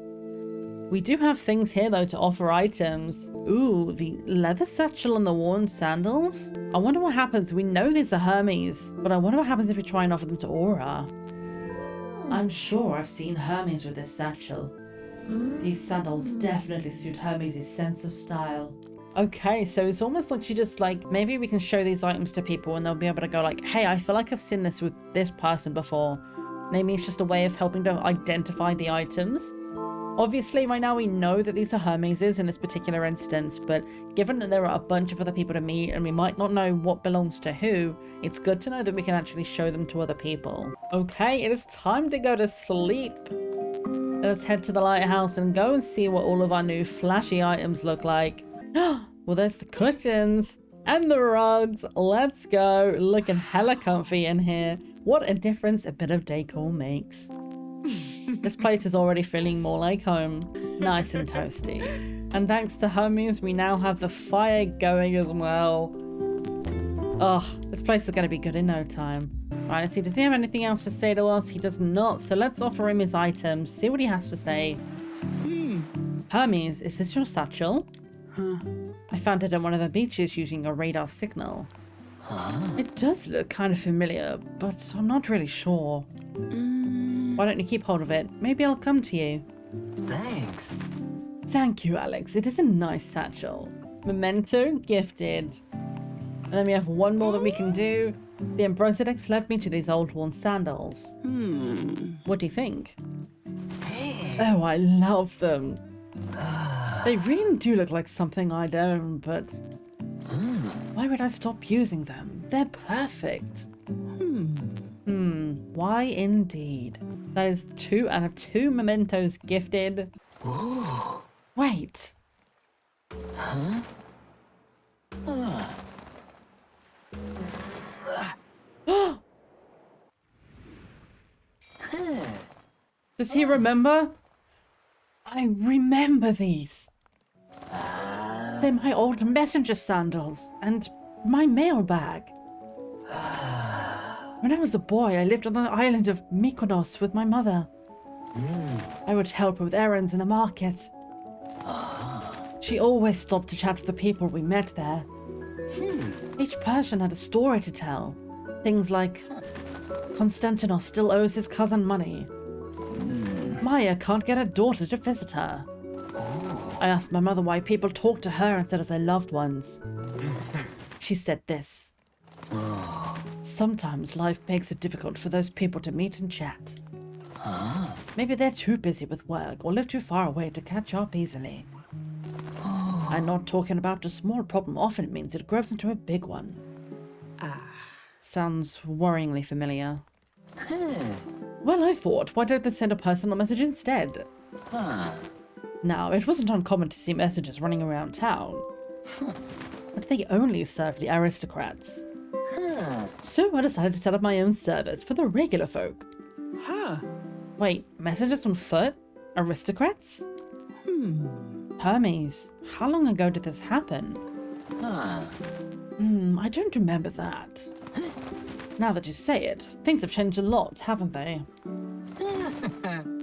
We do have things here, though, to offer items. Ooh, the leather satchel and the worn sandals. I wonder what happens. We know these are Hermes, but I wonder what happens if we try and offer them to Aura. I'm sure I've seen Hermes with this satchel. These sandals definitely suit Hermes' sense of style. Okay, so it's almost like she just like, maybe we can show these items to people and they'll be able to go like, hey, I feel like I've seen this with this person before. Maybe it's just a way of helping to identify the items. Obviously, right now we know that these are Hermes's in this particular instance, but given that there are a bunch of other people to meet and we might not know what belongs to who, it's good to know that we can actually show them to other people. Okay, it is time to go to sleep. Let's head to the lighthouse and go and see what all of our new flashy items look like. Well, there's the cushions and the rugs. Let's go. Looking hella comfy in here. What a difference a bit of decor makes. This place is already feeling more like home. Nice and toasty. And thanks to Hermes, we now have the fire going as well. Oh, this place is going to be good in no time. Right, let's see. Does he have anything else to say to us? He does not. So let's offer him his items. See what he has to say. Hermes, is this your satchel? I found it at one of the beaches using a radar signal. It does look kind of familiar, but I'm not really sure. Why don't you keep hold of it? Maybe I'll come to you. Thanks. Thank you, Alex. It is a nice satchel. Memento, gifted. And then we have one more that we can do. The Ambrosia Dex led me to these old worn sandals. What do you think? Oh, I love them. They really do look like something I'd own, but why would I stop using them? They're perfect. Why indeed? That is 2 out of 2 mementos gifted. Ooh. Wait. Does he remember? I remember these. They're my old messenger sandals and my mail bag. When I was a boy, I lived on the island of Mykonos with my mother. I would help her with errands in the market. She always stopped to chat with the people we met there. Each person had a story to tell. Things like, Konstantinos still owes his cousin money. Maya can't get her daughter to visit her. I asked my mother why people talk to her instead of their loved ones. She said this. Sometimes life makes it difficult for those people to meet and chat. Maybe they're too busy with work or live too far away to catch up easily. And not talking about a small problem often means it grows into a big one. Sounds worryingly familiar. Well, I thought, why don't they send a personal message instead? Now, it wasn't uncommon to see messages running around town. But they only served the aristocrats. So I decided to set up my own service for the regular folk. Wait, messages on foot? Aristocrats? Hermes, how long ago did this happen? I don't remember that. Now that you say it, things have changed a lot, haven't they?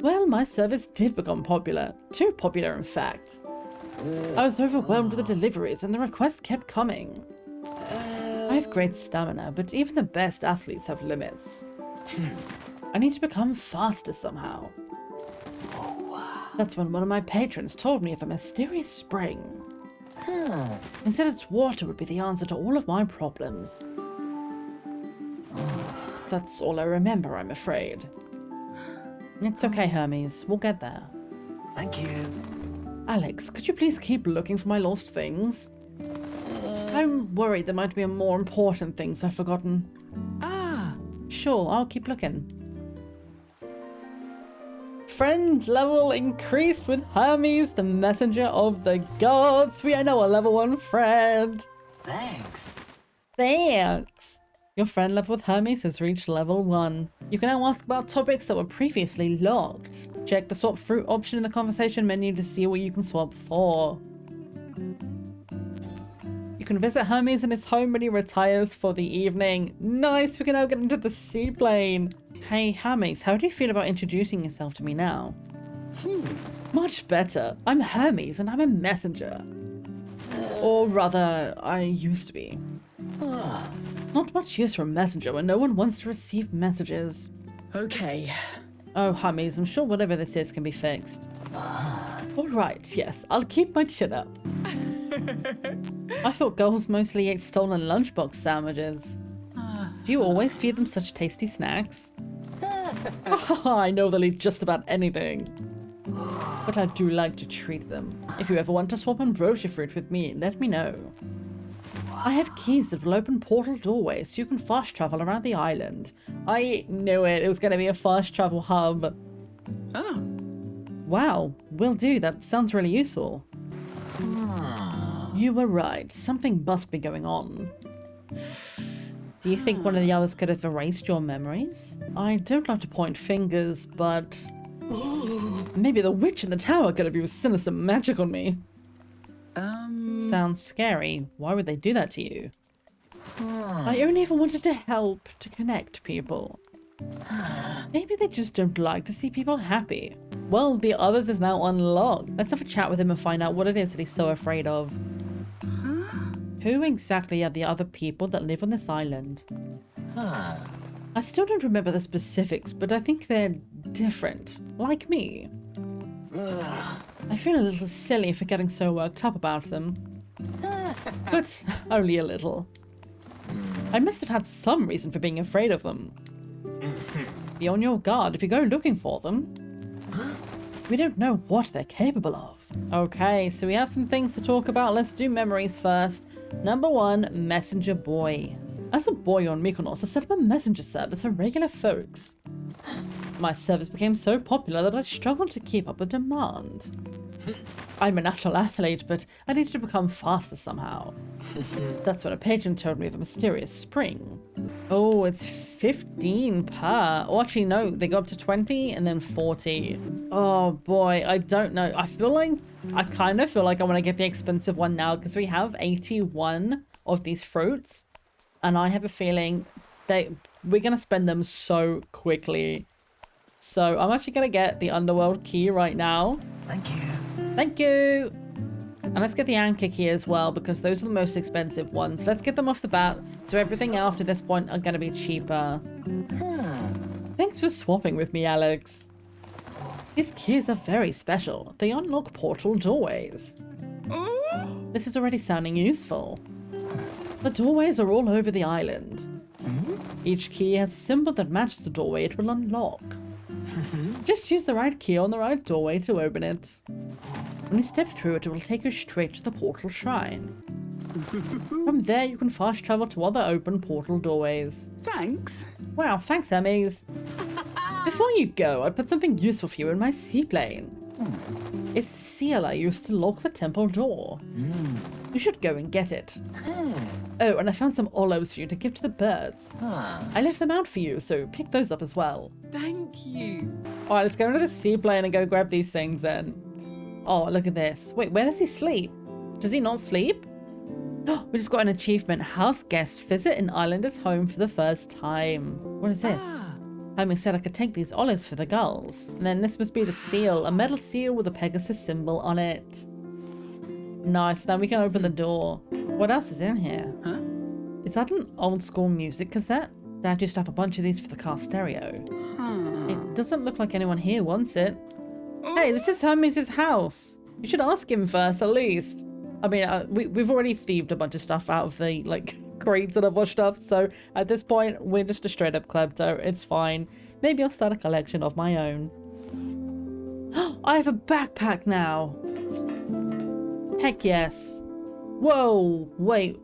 Well, my service did become popular. Too popular, in fact. I was overwhelmed with the deliveries and the requests kept coming. I have great stamina, but even the best athletes have limits. I need to become faster somehow. That's when one of my patrons told me of a mysterious spring. He said its water would be the answer to all of my problems. That's all I remember, I'm afraid. It's okay, Hermes. We'll get there. Thank you. Alex, could you please keep looking for my lost things? I'm worried there might be more important things I've forgotten. Sure, I'll keep looking. Friend level increased with Hermes, the messenger of the gods. We are now a level 1 friend. Thanks. Thanks. Your friend level with Hermes has reached level 1. You can now ask about topics that were previously locked. Check the swap fruit option in the conversation menu to see what you can swap for. You can visit Hermes in his home when he retires for the evening. Nice, we can now get into the seaplane. Hey Hermes, how do you feel about introducing yourself to me now? Much better. I'm Hermes and I'm a messenger. Or rather, I used to be. Not much use for a messenger when no one wants to receive messages. Okay. Oh, Hermes, I'm sure whatever this is can be fixed. Alright, yes, I'll keep my chin up. I thought girls mostly ate stolen lunchbox sandwiches. Do you always feed them such tasty snacks? I know they'll eat just about anything. But I do like to treat them. If you ever want to swap ambrosia fruit with me, let me know. I have keys that will open portal doorways so you can fast travel around the island. I knew it. It was going to be a fast travel hub. Wow, will do. That sounds really useful. You were right. Something must be going on. Do you think one of the others could have erased your memories? I don't like to point fingers, but maybe the witch in the tower could have used sinister magic on me. Sounds scary. Why would they do that to you? I only ever wanted to help, to connect people. Maybe they just don't like to see people happy. Well, the others is now unlocked. Let's have a chat with him and find out what it is that he's so afraid of. Who exactly are the other people that live on this island? I still don't remember the specifics, but I think they're different, like me. I feel a little silly for getting so worked up about them. But only a little. I must have had some reason for being afraid of them. Be on your guard if you go looking for them. We don't know what they're capable of. Okay, so we have some things to talk about. Let's do memories first. Number 1, Messenger Boy. As a boy on Mykonos, I set up a messenger service for regular folks. My service became so popular that I struggled to keep up with demand. I'm a natural athlete, but I needed to become faster somehow. That's when a patron told me of a mysterious spring. Oh, it's 15 per. Oh, actually, no, they go up to 20 and then 40. Oh boy, I don't know. I kind of feel like I want to get the expensive one now because we have 81 of these fruits. And I have a feeling we're going to spend them so quickly. So I'm actually going to get the underworld key right now. Thank you. Thank you. And let's get the anchor key as well, because those are the most expensive ones. Let's get them off the bat, so everything after this point are going to be cheaper. Thanks for swapping with me, Alex. These keys are very special. They unlock portal doorways. This is already sounding useful. The doorways are all over the island. Each key has a symbol that matches the doorway it will unlock. Just use the right key on the right doorway to open it. When you step through it, it will take you straight to the portal shrine. From there, you can fast travel to other open portal doorways. Thanks. Wow, thanks, Emmys. Before you go, I put something useful for you in my seaplane. It's the seal I used to lock the temple door. You should go and get it. Oh, and I found some olives for you to give to the birds. I left them out for you, so pick those up as well. Thank you. Alright, let's go into the seaplane and go grab these things then. Oh, look at this. Wait, where does he sleep? Does he not sleep? We just got an achievement. House guests visit an islander's home for the first time. What is this? Homie said I could take these olives for the gulls. And then this must be the seal. A metal seal with a Pegasus symbol on it. Nice, now we can open the door. What else is in here? Is that an old school music cassette? Dad used to have a bunch of these for the car stereo. It doesn't look like anyone here wants it. Hey, this is Hermes' house. You should ask him first, at least. I mean, we've already thieved a bunch of stuff out of the, crates and other stuff, so at this point, we're just a straight-up klepto. It's fine. Maybe I'll start a collection of my own. I have a backpack now. Heck yes. Whoa, wait.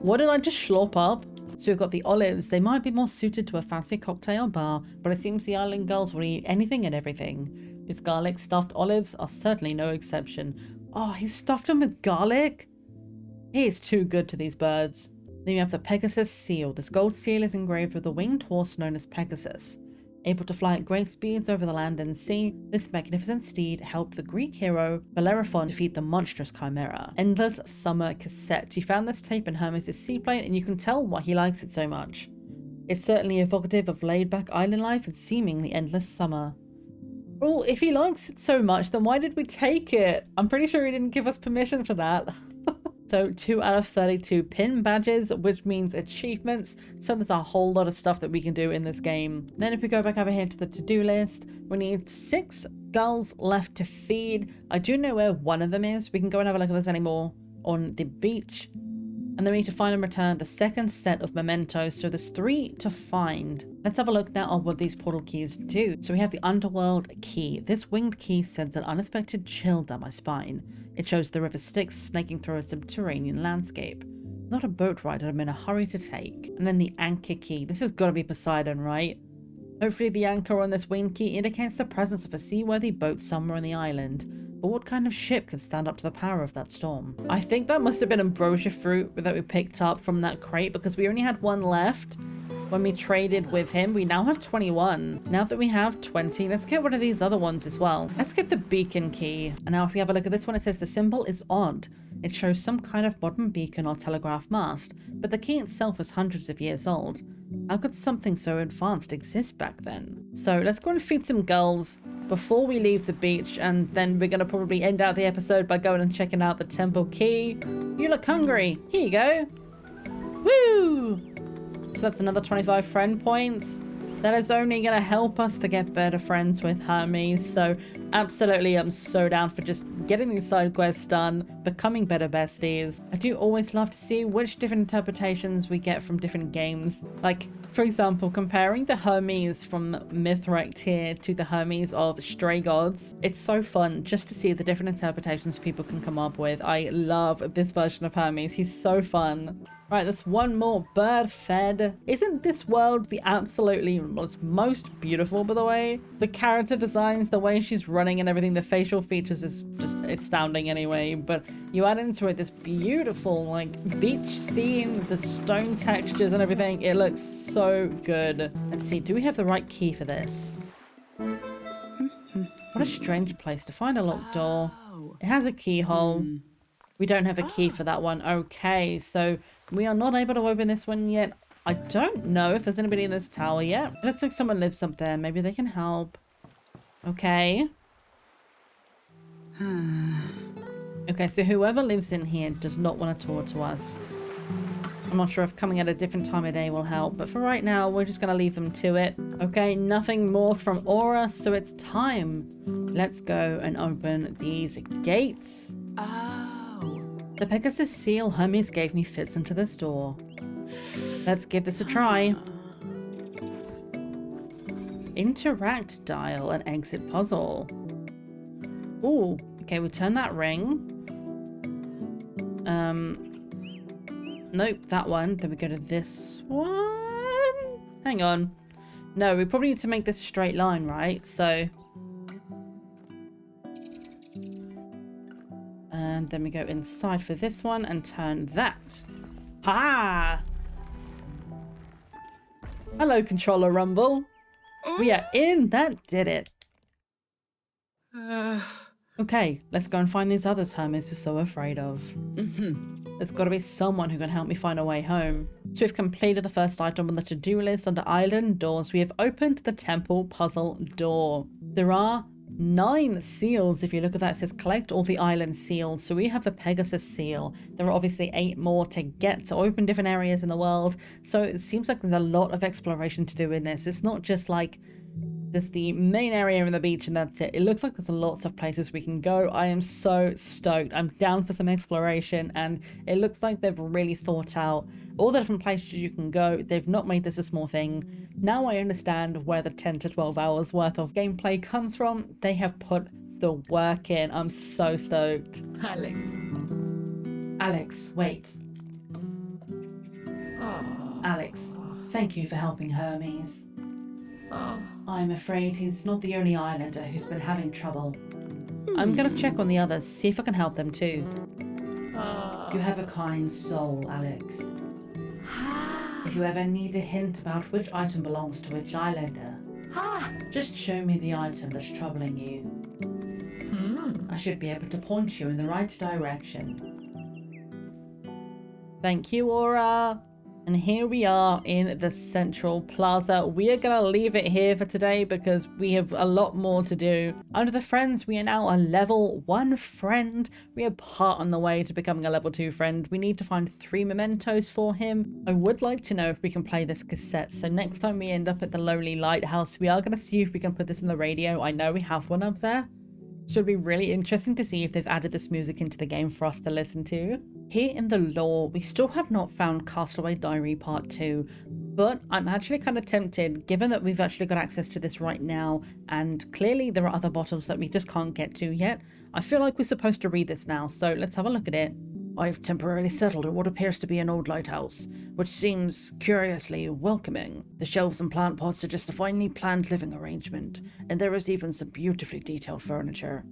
What did I just slop up? So we've got the olives. They might be more suited to a fancy cocktail bar, but it seems the island girls will eat anything and everything. These garlic stuffed olives are certainly no exception. Oh, he stuffed them with garlic? He is too good to these birds. Then you have the Pegasus seal. This gold seal is engraved with a winged horse known as Pegasus. Able to fly at great speeds over the land and sea, this magnificent steed helped the Greek hero Bellerophon defeat the monstrous chimera. Endless Summer Cassette. He found this tape in Hermes' seaplane, and you can tell why he likes it so much. It's certainly evocative of laid-back island life and seemingly endless summer. Well, if he likes it so much, then why did we take it? I'm pretty sure he didn't give us permission for that. So 2 out of 32 pin badges, which means achievements. So there's a whole lot of stuff that we can do in this game. Then if we go back over here to the to-do list, we need 6 gulls left to feed. I do know where one of them is. We can go and have a look if there's any more on the beach. And then we need to find and return the second set of mementos. So there's 3 to find. Let's have a look now at what these portal keys do. So we have the underworld key. This winged key sends an unexpected chill down my spine. It shows the river Styx snaking through a subterranean landscape. Not a boat ride I'm in a hurry to take. And then the anchor key. This has got to be Poseidon, right? Hopefully the anchor on this winged key indicates the presence of a seaworthy boat somewhere on the island. But what kind of ship can stand up to the power of that storm? I think that must have been ambrosia fruit that we picked up from that crate, because we only had 1 left when we traded with him. We now have 21. Now that we have 20, let's get one of these other ones as well. Let's get the beacon key. And now if we have a look at this one, it says the symbol is odd. It shows some kind of modern beacon or telegraph mast, but the key itself is hundreds of years old. How could something so advanced exist back then? So let's go and feed some gulls before we leave the beach, and then we're going to probably end out the episode by going and checking out the temple key. You look hungry. Here you go. Woo! So that's another 25 friend points. That is only going to help us to get better friends with Hermes. So absolutely, I'm so down for just getting these side quests done, becoming better besties. I do always love to see which different interpretations we get from different games. Like, for example, comparing the Hermes from Mythwrecked here to the Hermes of Stray Gods. It's so fun just to see the different interpretations people can come up with. I love this version of Hermes. He's so fun. Right, that's one more bird fed. Isn't this world the absolutely most beautiful, by the way? The character designs, the way she's running and everything, the facial features is just astounding anyway. But you add into it this beautiful like beach scene, the stone textures and everything. It looks so good. Let's see, do we have the right key for this? What a strange place to find a locked door. It has a keyhole. We don't have a key for that one. Okay, so we are not able to open this one yet. I don't know if there's anybody in this tower yet. It looks like someone lives up there. Maybe they can help. Okay. Okay, so whoever lives in here does not want to talk to us. I'm not sure if coming at a different time of day will help, but for right now, we're just going to leave them to it. Okay, nothing more from Aura, so it's time. Let's go and open these gates. The Pegasus seal Hermes gave me fits into this door. Let's give this a try. Interact dial and exit puzzle. Ooh, okay, we turn that ring. Nope, that one. Then we go to this one. Hang on. No, we probably need to make this a straight line, right? So... and then we go inside for this one and turn that. Ha! Hello, Controller Rumble. We are in. That did it. Okay, let's go and find these others Hermes is so afraid of. There's got to be someone who can help me find a way home. So we've completed the first item on the to-do list under Island Doors. We have opened the temple puzzle door. There are 9 seals. If you look at that, it says collect all the island seals. So we have the Pegasus seal. There are obviously 8 more to get to open different areas in the world. So it seems like there's a lot of exploration to do in this. It's not just like there's the main area in the beach and that's it. It looks like there's lots of places we can go. I am so stoked. I'm down for some exploration, and it looks like they've really thought out all the different places you can go. They've not made this a small thing. Now I understand where the 10 to 12 hours worth of gameplay comes from. They have put the work in. I'm so stoked. Alex, wait. Alex, thank you for helping Hermes. I'm afraid he's not the only islander who's been having trouble. I'm gonna check on the others, see if I can help them too. You have a kind soul, Alex. If you ever need a hint about which item belongs to which islander, just show me the item that's troubling you. I should be able to point you in the right direction. Thank you, Aura. And here we are in the Central Plaza. We are going to leave it here for today because we have a lot more to do. Under the friends, we are now a level 1 friend. We are part on the way to becoming a level 2 friend. We need to find 3 mementos for him. I would like to know if we can play this cassette. So next time we end up at the Lonely Lighthouse, we are going to see if we can put this in the radio. I know we have one up there. So it'd be really interesting to see if they've added this music into the game for us to listen to. Here in the lore, we still have not found Castaway Diary Part 2, but I'm actually kind of tempted, given that we've actually got access to this right now, and clearly there are other bottles that we just can't get to yet. I feel like we're supposed to read this now, so let's have a look at it. I've temporarily settled at what appears to be an old lighthouse, which seems curiously welcoming. The shelves and plant pots suggest a finely planned living arrangement, and there is even some beautifully detailed furniture.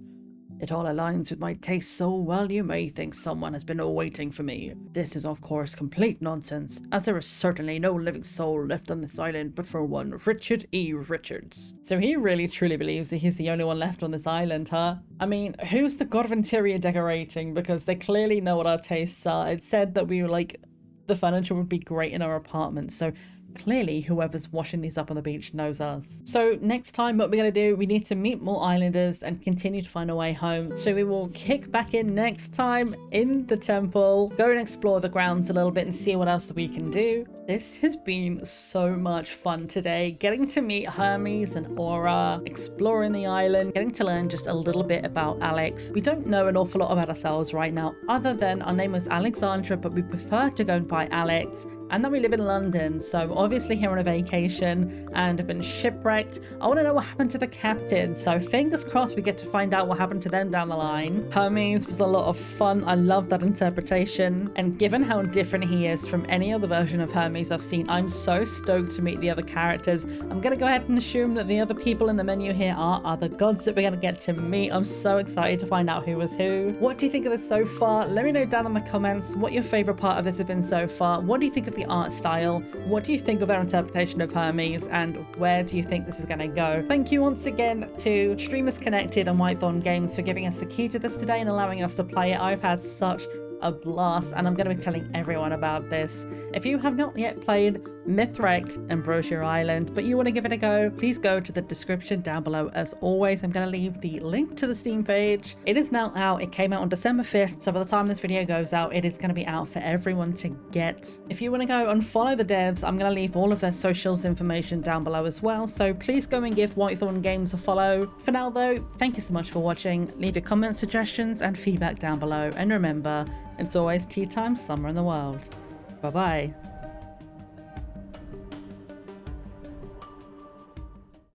It all aligns with my taste so well you may think someone has been waiting for me. This is of course complete nonsense, as there is certainly no living soul left on this island but for one Richard E. Richards. So he really truly believes that he's the only one left on this island, huh? I mean, who's the god of interior decorating? Because they clearly know what our tastes are. It said that we were like, the furniture would be great in our apartment, so clearly whoever's washing these up on the beach knows us. So next time what we're going to do, we need to meet more islanders and continue to find a way home. So we will kick back in next time in the temple, go and explore the grounds a little bit and see what else that we can do. This has been so much fun today, getting to meet Hermes and Aura, exploring the island, getting to learn just a little bit about Alex. We don't know an awful lot about ourselves right now, other than our name is Alexandra, but we prefer to go by Alex, and that we live in London, so obviously here on a vacation and have been shipwrecked. I want to know what happened to the captain, so fingers crossed we get to find out what happened to them down the line. Hermes was a lot of fun. I love that interpretation, and given how different he is from any other version of Hermes I've seen, I'm so stoked to meet the other characters. I'm gonna go ahead and assume that the other people in the menu here are other gods that we're gonna get to meet. I'm so excited to find out who was who. What do you think of this so far? Let me know down in the comments what your favorite part of this has been so far. What do you think of the art style? What do you think of their interpretation of Hermes, and where do you think this is going to go? Thank you once again to Streamers Connected and Whitethorn Games for giving us the key to this today and allowing us to play it. I've had such a blast, and I'm going to be telling everyone about this. If you have not yet played Mythwrecked, Ambrosia Island, but you want to give it a go, please go to the description down below. As always, I'm going to leave the link to the Steam page. It is now out. It came out on December 5th, so by the time this video goes out, it is going to be out for everyone to get. If you want to go and follow the devs, I'm going to leave all of their socials information down below as well, so please go and give Whitethorn Games a follow. For now though, thank you so much for watching. Leave your comments, suggestions, and feedback down below, and remember, it's always tea time somewhere in the world. Bye bye.